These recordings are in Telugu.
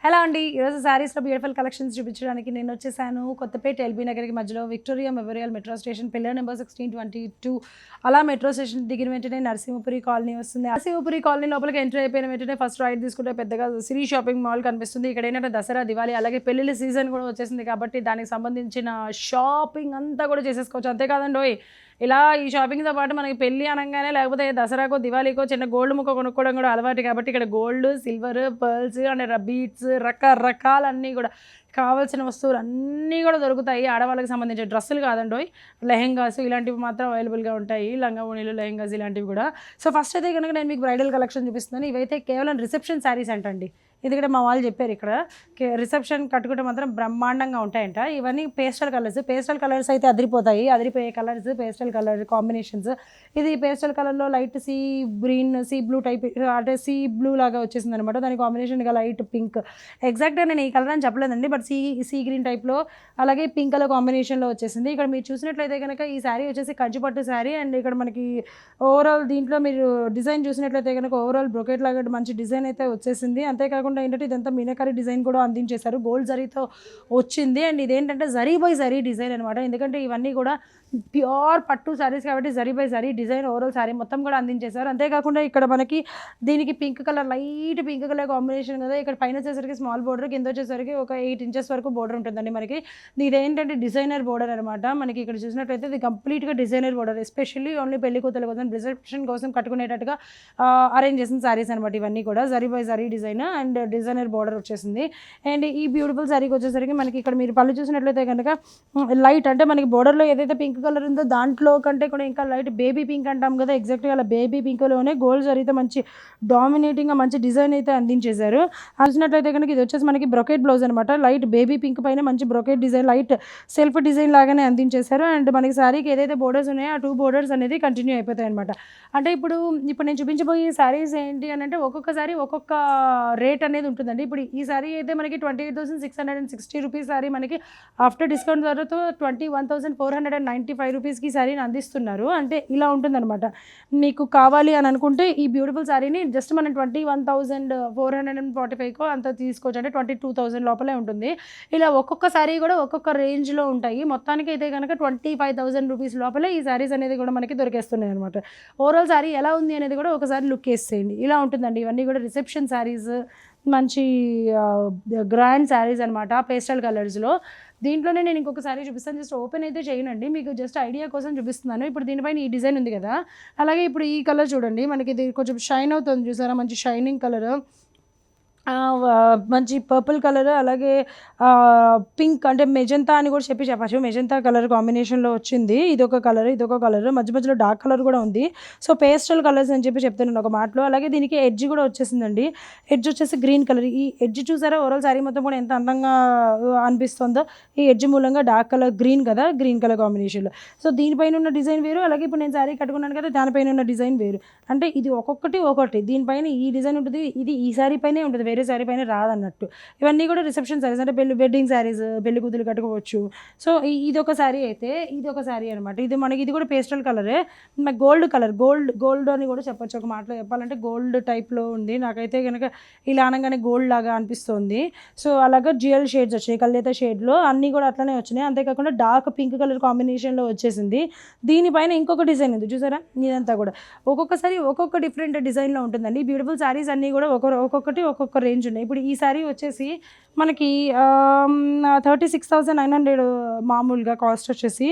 హలో అండి, ఈరోజు శారీస్లో బ్యూటిఫుల్ కలెక్షన్స్ చూపించడానికి నేను వచ్చేసాను కొత్తపేట ఎల్బీ నగర్కి మధ్యలో Victoria memorial metro station pillar number 1622. అలా మెట్రో స్టేషన్ దిగిన వెంటనే నరసింహపురి కాలనీ వస్తుంది. నరసింహపురి కాలనీ లోపలికి ఎంటర్ అయిపోయిన వెంటనే ఫస్ట్ రైట్ తీసుకుంటే పెద్దగా సిరీ షాపింగ్ మాల్ కనిపిస్తుంది. ఇక్కడ ఏంటంటే దసరా, దివాళీ అలాగే పెళ్లిళ్ళ సీజన్ కూడా వచ్చేసింది కాబట్టి దానికి సంబంధించిన షాపింగ్ అంతా కూడా చేసేసుకోవచ్చు. అంతేకాదండి, ఇలా ఈ షాపింగ్తో పాటు మనకి పెళ్ళి అనగానే లేకపోతే దసరాకో దివాళీకో చిన్న గోల్డ్ ముక్క కొనుక్కోవడం కూడా అలవాటు కాబట్టి ఇక్కడ gold, silver, pearls and beads రకరకాలన్నీ కూడా కావాల్సిన వస్తువులు అన్నీ కూడా దొరుకుతాయి. ఆడవాళ్ళకి సంబంధించిన డ్రెస్సులు కాదండి, లెహెంగాస్ ఇలాంటివి మాత్రం అవైలబుల్గా ఉంటాయి. లంగా ఓణీలు, లెహెంగాస్ ఇలాంటివి కూడా. సో ఫస్ట్ అయితే కనుక నేను మీకు బ్రైడల్ కలెక్షన్ చూపిస్తున్నాను. ఇవైతే కేవలం రిసెప్షన్ శారీస్ అంటండి. ఎందుకంటే మా వాళ్ళు చెప్పారు ఇక్కడ రిసెప్షన్ కట్టుకుంటే మాత్రం బ్రహ్మాండంగా ఉంటాయంట. ఇవన్నీ పేస్టల్ కలర్స్ అయితే అదిరిపోయే కలర్స్, పేస్టల్ కలర్ కాంబినేషన్స్. ఇది పేస్టల్ కలర్లో light sea green, sea blue type, అంటే బ్లూ లాగా వచ్చేసింది అనమాట. దాని కాంబినేషన్గా లైట్ పింక్. ఎగ్జాక్ట్గా నేను ఈ కలర్ అని చెప్పలేదండి, బట్ సీ గ్రీన్ టైప్లో అలాగే పింక్ కలర్ కాంబినేషన్లో వచ్చేసింది. ఇక్కడ మీరు చూసినట్లయితే కనుక ఈ శారీ వచ్చేసి కంచిపట్టు శారీ. అండ్ ఇక్కడ మనకి ఓవరాల్ దీంట్లో మీరు డిజైన్ చూసినట్లయితే కనుక ఓవరాల్ బ్రొకెట్ లాగా మంచి డిజైన్ అయితే వచ్చేసింది. అంతేకాకుండా ఏంటంటే ఇదంతా మీనాకరీ డిజైన్ కూడా అందించేశారు, గోల్డ్ జరీతో వచ్చింది. అండ్ ఇదేంటంటే జరీ బై జరీ డిజైన్ అనమాట. ఎందుకంటే ఇవన్నీ కూడా ప్యూర్ పట్టు శారీస్ కాబట్టి zari by zari design overall sari మొత్తం కూడా అందించేశారు. అంతేకాకుండా ఇక్కడ మనకి దీనికి pink colour, light pink colour combination కదా. ఇక్కడ పైన వచ్చేసరికి స్మాల్ బోర్డర్, కింద వచ్చేసరికి ఒక 8 ఇంచెస్ వరకు బోర్డర్ ఉంటుందండి మనకి. ఇదేంటంటే డిజైనర్ బోర్డర్ అనమాట. మనకి ఇక్కడ చూసినట్లయితే ఇది కంప్లీట్గా డిజైనర్ బోర్డర్, ఎస్పెషల్లీ ఓన్లీ పెళ్లి కూతుల కోసం రిసెప్షన్ కోసం కట్టుకునేటట్టుగా అరేంజ్ చేసిన శారీస్ అనమాట. ఇవన్నీ కూడా zari by zari design and designer border వచ్చేసింది. అండ్ ఈ బ్యూటిఫుల్ శారీకి వచ్చేసరికి మనకి ఇక్కడ మీరు పళ్ళు చూసినట్లయితే కనుక లైట్, అంటే మనకి బోర్డర్లో ఏదైతే పింక్ కలర్ ఉందో దాంట్లో కంటే కూడా ఇంకా లైట్ బేబీ పింక్ అంటాం కదా, ఎగ్జాక్ట్గా అలా బేబీ పింక్లోనే గోల్డ్ జరీతో మంచి డామినేటింగ్గా మంచి డిజైన్ అయితే అందించేశారు. చూసినట్లయితే కనుక ఇది వచ్చేసి మనకి బ్రొకెట్ బ్లౌజ్ అనమాట. లైట్ బేబీ పింక్ పైన మంచి brocade design, light self design లాగానే అందించేశారు. అండ్ మనకి శారీకి ఏదైతే బోర్డర్స్ ఉన్నాయో ఆ 2 బోర్డర్స్ అనేది కంటిన్యూ అయిపోతాయి అనమాట. అంటే ఇప్పుడు నేను చూపించబోయే శారీస్ ఏంటి అని అంటే ఒక్కొక్క శారీ ఒక్కొక్క రేట్ అనేది ఉంటుందండి. ఇప్పుడు ఈ శారీ అయితే మనకి 28,660 రూపీస్ శారీ మనకి ఆఫ్టర్ డిస్కౌంట్ ధరతో 21,495 రూపీస్కి శారీని అందిస్తున్నారు. అంటే ఇలా ఉంటుందన్నమాట. మీకు కావాలి అని అనుకుంటే ఈ బ్యూటిఫుల్ శారీని జస్ట్ మనం 21,445కో అంత తీసుకోవచ్చు, అంటే 22,000 లోపలే ఉంటుంది. ఇలా ఒక్కొక్క శారీ కూడా ఒక్కొక్క రేంజ్లో ఉంటాయి. మొత్తానికి అయితే కనుక 25,000 రూపీస్ లోపలే ఈ శారీస్ అనేది కూడా మనకి దొరికేస్తున్నాయి అనమాట. ఓవరాల్ శారీ ఎలా ఉంది అనేది కూడా ఒకసారి లుక్ వేసేయండి. ఇలా ఉంటుందండి. ఇవన్నీ కూడా రిసెప్షన్ శారీస్, మంచి గ్రాండ్ శారీస్ అనమాట, పేస్టల్ కలర్స్లో. దీంట్లోనే నేను ఇంకొక శారీ చూపిస్తాను. జస్ట్ ఓపెన్ అయితే చేయనండి, మీకు జస్ట్ ఐడియా కోసం చూపిస్తున్నాను. ఇప్పుడు దీనిపైన ఈ డిజైన్ ఉంది కదా, అలాగే ఇప్పుడు ఈ కలర్ చూడండి, మనకి ఇది కొంచెం షైన్ అవుతుంది చూసారా, మంచి షైనింగ్ కలర్, మంచి పర్పుల్ కలర్, అలాగే పింక్, అంటే మెజంతా అని కూడా చెప్పచ్చు. మెజంతా కలర్ కాంబినేషన్లో వచ్చింది. ఇదొక కలర్, మధ్య మధ్యలో డార్క్ కలర్ కూడా ఉంది. సో పేస్టల్ కలర్స్ అని చెప్తున్నాను ఒక మాటలో. అలాగే దీనికి ఎడ్జ్ కూడా వచ్చేసిందండి. ఎడ్జ్ వచ్చేసి గ్రీన్ కలర్. ఈ ఎడ్జ్ చూసారా, ఓవరాల్ శారీ మొత్తం కూడా ఎంత అందంగా అనిపిస్తుందో. ఈ ఎడ్జ్ మూలంగా డార్క్ కలర్ గ్రీన్ కదా, గ్రీన్ కలర్ కాంబినేషన్లో. సో దీనిపైన ఉన్న డిజైన్ వేరు, అలాగే ఇప్పుడు నేను శారీ కట్టుకున్నాను కదా దానిపైన ఉన్న డిజైన్ వేరు. అంటే ఇది ఒక్కొక్కటి దీనిపైన ఈ డిజైన్ ఉంటుంది, ఇది ఈ శారీ పైనే ఉంటుంది, వేరే శారీ పైన రాదన్నట్టు. ఇవన్నీ కూడా రిసెప్షన్ శారీస్, అంటే వెడ్డింగ్ శారీస్, పెళ్లి కూతురు కట్టుకోవచ్చు. సో ఇదొక శారీ అయితే ఇదొక శారీ అనమాట. ఇది కూడా పేస్టల్ కలరే, గోల్డ్ కలర్, గోల్డ్ అని కూడా చెప్పచ్చు. ఒక మాటలో చెప్పాలంటే గోల్డ్ టైప్లో ఉంది. నాకైతే కనుక ఇలా అనగానే గోల్డ్ లాగా అనిపిస్తుంది. సో అలాగే డ్యూయల్ షేడ్స్ వచ్చాయి, కల్లేత షేడ్లో అన్నీ కూడా అట్లనే వచ్చినాయి. అంతేకాకుండా డార్క్ పింక్ కలర్ కాంబినేషన్లో వచ్చేసింది. దీనిపైన ఇంకొక డిజైన్ ఉంది చూసారా, ఇదంతా కూడా ఒక్కొక్కసారి ఒక్కొక్క డిఫరెంట్ డిజైన్లో ఉంటుందండి. బ్యూటిఫుల్ శారీస్ అన్నీ కూడా ఒక్కొక్క రేంజ్ ఉన్నాయి. ఇప్పుడు ఈ శారీ వచ్చేసి మనకి 36,900 మామూలుగా కాస్ట్ వచ్చేసి,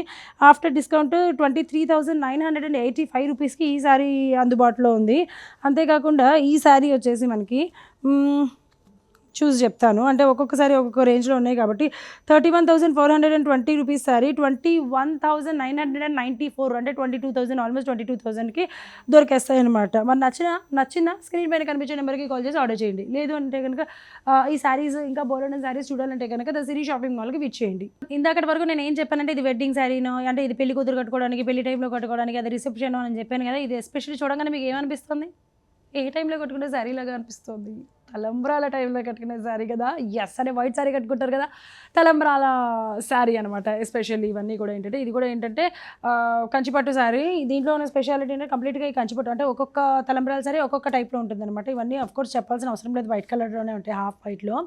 ఆఫ్టర్ డిస్కౌంట్ 23,985 రూపీస్కి ఈ శారీ అందుబాటులో ఉంది. అంతేకాకుండా ఈ శారీ వచ్చేసి మనకి చూసి చెప్తాను, అంటే ఒక్కొక్కసారి ఒక్కొక్క రేంజ్లో ఉన్నాయి కాబట్టి 31,420 రూపీస్ సారీ 21,994, అంటే 22,000, ఆల్మోస్ట్ 22,000కి దొరికేస్తాయి అనమాట. మరి నచ్చిన స్క్రీన్ పైన కనిపించే నెంబర్కి కాల్ చేసి ఆర్డర్ చేయండి. లేదు అంటే కనుక ఈ శారీస్ ఇంకా బోలెడన్ శారీస్ చూడాలంటే కనుక ద సిరీ షాపింగ్ మాల్కి విచ్ చేయండి. ఇందాకటి వరకు నేను ఏం చెప్పానంటే ఇది వెడ్డింగ్ శారీనో, అంటే ఇది పెళ్లి కూతురు కట్టుకోవడానికి, పెళ్లి టైంలో కట్టుకోవడానికి, అది రిసెప్షన్ అని చెప్పాను కదా. ఇది ఎస్పెషల్లీ చూడగానే మీకు ఏమనిపిస్తుంది? ఏ టైంలో కట్టుకుంటే శారీలాగా అనిపిస్తుంది? తలంబ్రాల టైంలో కట్టుకునే శారీ కదా, ఎస్ అంటే వైట్ శారీ కట్టుకుంటారు కదా, తలంబ్రాల శారీ అనమాట. ఎస్పెషల్లీ ఇవన్నీ కూడా ఏంటంటే, ఇది కూడా ఏంటంటే కంచిపట్టు శారీ. దీంట్లో ఉన్న స్పెషాలిటీ ఏంటంటే కంప్లీట్గా ఈ కంచిపట్టు అంటే ఒక్కొక్క తలంబ్రాల శారీ ఒక్కొక్క టైప్లో ఉంటుంది అనమాట. ఇవన్నీ అఫ్కోర్స్ చెప్పాల్సిన అవసరం లేదు, వైట్ కలర్లోనే ఉంటాయి, హాఫ్ వైట్లో.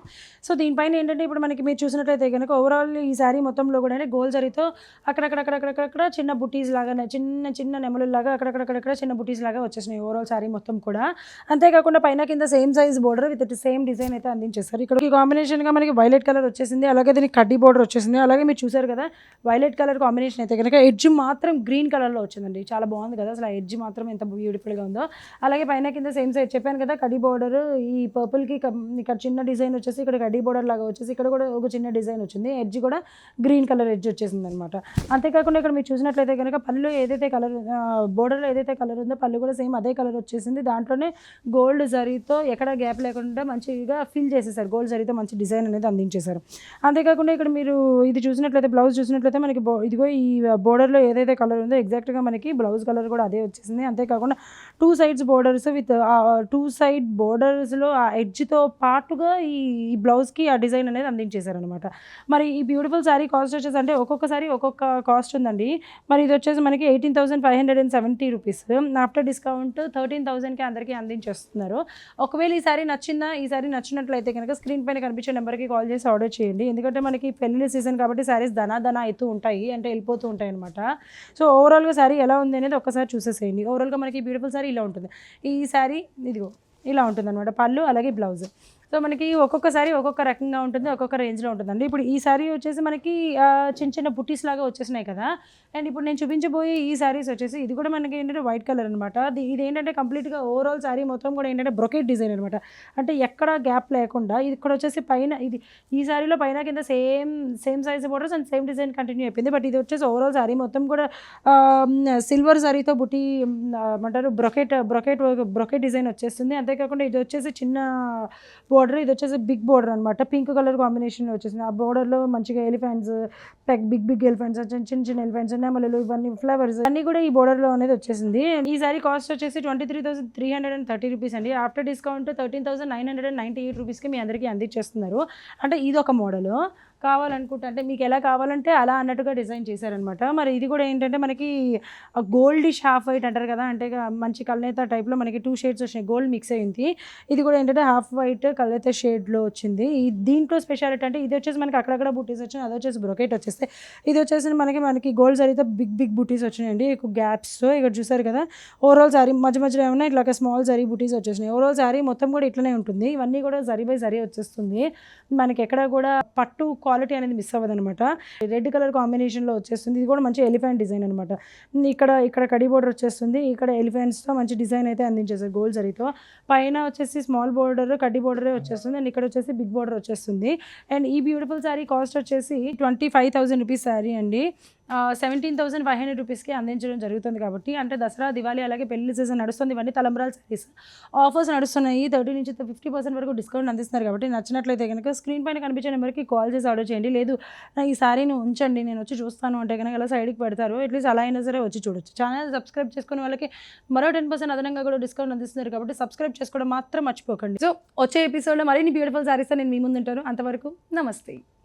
సో దీనిపైన ఏంటంటే ఇప్పుడు మనకి మీరు చూసినట్లయితే కనుక ఓవరాల్ ఈ శారీ మొత్తంలో కూడా గోల్ జరీతో అక్కడక్కడ చిన్న బుటీస్ లాగా, చిన్న చిన్న నెమలులాగా అక్కడక్కడ చిన్న బుటీస్ లాగా వచ్చేసినాయి ఓవరాల్ శారీ మొత్తం కూడా. అంతేకాకుండా పైన కింద same size border with same design అయితే అందించేస్తారు. ఇక్కడ ఈ కాంబినేషన్గా మనకి వైలెట్ కలర్ వచ్చేసింది, అలాగే దీనికి కడ్డీ బోర్డర్ వచ్చేసింది. అలాగే మీరు చూసారు కదా వైలెట్ కలర్ కాంబినేషన్ అయితే కనుక ఎడ్జ్ మాత్రం గ్రీన్ కలర్లో వచ్చిందండి. చాలా బాగుంది కదా అసలు, ఆ ఎడ్జ్ మాత్రం ఎంత బ్యూటిఫుల్గా ఉందో. అలాగే పైన కింద సేమ్ సైజ్ చెప్పాను కదా కడ్డీ బోర్డర్. ఈ పర్పుల్కి ఇక్కడ చిన్న డిజైన్ వచ్చేసి ఇక్కడ కడ్డీ బోర్డర్ లాగా వచ్చేసి ఇక్కడ కూడా ఒక చిన్న డిజైన్ వచ్చింది, ఎడ్జ్ కూడా గ్రీన్ కలర్ ఎడ్జ్ వచ్చేసింది అనమాట. అంతేకాకుండా ఇక్కడ మీరు చూసినట్లయితే కనుక పళ్ళు ఏదైతే కలర్ బోర్డర్లో ఏదైతే కలర్ ఉందో పళ్ళు కూడా సేమ్ అదే కలర్ వచ్చేసింది. దాంట్లోనే గోల్డ్ జరీతో ఎక్కడ గ్యాప్ లేకుండా మంచిగా ఫిల్ చేసేసారు, గోల్డ్ జరీతో మంచి డిజైన్ అనేది అందించేశారు. అంతేకాకుండా ఇక్కడ మీరు ఇది చూసినట్లయితే బ్లౌజ్ చూసినట్లయితే మనకి ఇదిగో ఈ బోర్డర్లో ఏదైతే కలర్ ఉందో ఎగ్జాక్ట్గా మనకి బ్లౌజ్ కలర్ కూడా అదే వచ్చేసింది. అంతేకాకుండా 2 సైడ్స్ బోర్డర్స్ విత్ 2 సైడ్ బోర్డర్స్లో ఆ ఎడ్జ్తో పాటుగా ఈ బ్లౌజ్కి ఆ డిజైన్ అనేది అందించేశారనమాట. మరి ఈ బ్యూటిఫుల్ శారీ కాస్ట్ వచ్చేసి అంటే ఒక్కొక్క సారీ ఒక్కొక్క కాస్ట్ ఉందండి. మరి ఇది వచ్చేసి మనకి 18,570 రూపీస్. ఆఫ్టర్ డిస్కౌంట్ 13,000కి అందరికీ అందించేస్తున్నారు. ఒకవేళ ఈ సారీ నచ్చినట్లయితే కనుక స్క్రీన్ పైన కనిపించే నెంబర్కి కాల్ చేసి ఆర్డర్ చేయండి. ఎందుకంటే మనకి పెళ్లి సీజన్ కాబట్టి శారీస్ ధనా అవుతూ ఉంటాయి, అంటే వెళ్ళిపోతూ ఉంటాయి అనమాట. సో ఓవరాల్గా శారీ ఎలా ఉంది అనేది ఒక్కసారి చూసేసేయండి. ఓవరాల్గా మనకి బ్యూటిఫుల్ శారీ ఇలా ఉంటుంది. ఈ శారీ ఇదిగో ఇలా ఉంటుంది అనమాట, పళ్ళు అలాగే బ్లౌజ్. సో మనకి ఒక్కొక్క సారీ ఒక్కొక్క రకంగా ఉంటుంది, ఒక్కొక్క రేంజ్లో ఉంటుందండి. ఇప్పుడు ఈ సారీ వచ్చేసి మనకి చిన్న చిన్న బుటీస్ లాగా వచ్చేసినాయి కదా. అండ్ ఇప్పుడు నేను చూపించబోయే ఈ సారీస్ వచ్చేసి ఇది కూడా మనకి ఏంటంటే వైట్ కలర్ అనమాట. ఇది ఏంటంటే కంప్లీట్గా ఓవరాల్ సారీ మొత్తం కూడా ఏంటంటే బ్రొకెట్ డిజైన్ అనమాట. అంటే ఎక్కడ గ్యాప్ లేకుండా ఇది ఇక్కడ వచ్చేసి పైన ఇది ఈ సారీలో పైన కింద same size borders and same design continue అయిపోయింది. బట్ ఇది వచ్చేసి ఓవరాల్ సారీ మొత్తం కూడా సిల్వర్ సారీతో బుటీ ఏమంటారు బ్రొకెట్ డిజైన్ వచ్చేస్తుంది. అంతేకాకుండా ఇది వచ్చేసి చిన్న బోర్డర్, ఇది వచ్చేసి బిగ్ బోర్డర్ అనమాట. పింక్ కలర్ కాంబినేషన్ వచ్చేసింది. ఆ బోర్డర్లో మంచిగా ఎలిఫెంట్స్, బిగ్ ఎలిఫెంట్స్, చిన్న ఎలిఫెంట్స్, నెమలు, ఇవన్నీ ఫ్లవర్స్ అన్నీ కూడా ఈ బోర్డర్లో అనేది వచ్చేసింది. ఈ సారీ కాస్ట్ వచ్చేసి 23,330 రూపీస్ అండి. ఆఫ్టర్ డిస్కౌంట్ 13,998 రూపీస్కి మీ అందరికీ అందించేస్తున్నారు. అంటే ఇది ఒక మోడలు. కావాలనుకుంటే అంటే మీకు ఎలా కావాలంటే అలా అన్నట్టుగా డిజైన్ చేశారనమాట. మరి ఇది కూడా ఏంటంటే మనకి గోల్డిష్ హాఫ్ వైట్ అంటారు కదా, అంటే మంచి కల్నేత టైప్లో మనకి 2 షేడ్స్ వచ్చినాయి, గోల్డ్ మిక్స్ అయింది. ఇది కూడా ఏంటంటే హాఫ్ వైట్ కల్నేత షేడ్లో వచ్చింది. దీంట్లో స్పెషాలిటీ అంటే ఇది వచ్చేసి మనకి అక్కడక్కడ బుటీస్ వచ్చినాయి, అది వచ్చేసి బ్రొకెట్ వచ్చేస్తే ఇది వచ్చేసి మనకి గోల్డ్ జరీతో బిగ్ బుటీస్ వచ్చినాయండి గ్యాప్స్తో. ఇక్కడ చూసారు కదా ఓవరాల్ శారీ మధ్యలో ఏమన్నా ఇట్లా స్మాల్ జరీ బుటీస్ వచ్చేసినాయి. ఓవరాల్ శారీ మొత్తం కూడా ఇట్లనే ఉంటుంది. ఇవన్నీ కూడా జరీ బై జరీ వచ్చేస్తుంది. మనకి ఎక్కడ కూడా పట్టు క్వాలిటీ అనేది మిస్ అవ్వదు అనమాట. రెడ్ కలర్ కాంబినేషన్లో వచ్చేస్తుంది. ఇది కూడా మంచి ఎలిఫెంట్ డిజైన్ అనమాట. ఇక్కడ కడీ బోర్డర్ వచ్చేస్తుంది, ఇక్కడ ఎలిఫెంట్స్తో మంచి డిజైన్ అయితే అందించేస్తారు గోల్డ్ జరీతో. పైన వచ్చేసి స్మాల్ బోర్డర్ కడ్డీ బోర్డరే వచ్చేస్తుంది అండ్ ఇక్కడ వచ్చేసి బిగ్ బోర్డర్ వచ్చేస్తుంది. అండ్ ఈ బ్యూటిఫుల్ శారీ కాస్ట్ వచ్చేసి 25,000 రూపీస్ శారీ అండి. 17,500 రూపీస్కి అందించడం జరుగుతుంది. కాబట్టి అంటే దసరా, దివాళీ అలాగే పెళ్లి సీజన్ నడుస్తుంది, ఇవన్నీ తలంబ్రాల శారీస్ ఆఫర్స్ నడుస్తున్నాయి. 30 నుంచి 50% వరకు డిస్కౌంట్ అందిస్తున్నారు. కాబట్టి నచ్చినట్లయితే కనుక స్క్రీన్ పైన కనిపించే నెంబర్కి కాల్ చేసి ఆర్డర్ చేయండి. లేదు నా ఈ శారీని ఉంచండి నేను వచ్చి చూస్తాను అంటే కనుక అలా సైడ్కి పెడతారు, అట్లీస్ట్ అలా అయినా సరే వచ్చి చూడొచ్చు. ఛానల్ సబ్స్క్రైబ్ చేసుకునే వాళ్ళకి మరో 10% అదనంగా కూడా డిస్కౌంట్ అందిస్తున్నారు. కాబట్టి సబ్స్క్రైబ్ చేసుకోవడం మాత్రం మర్చిపోకండి. సో వచ్చే ఎపిసోడ్లో మరిన్ని బ్యూటిఫుల్ శారీస్ నేను మీ ముందు ఉంటాను. అంతవరకు నమస్తే.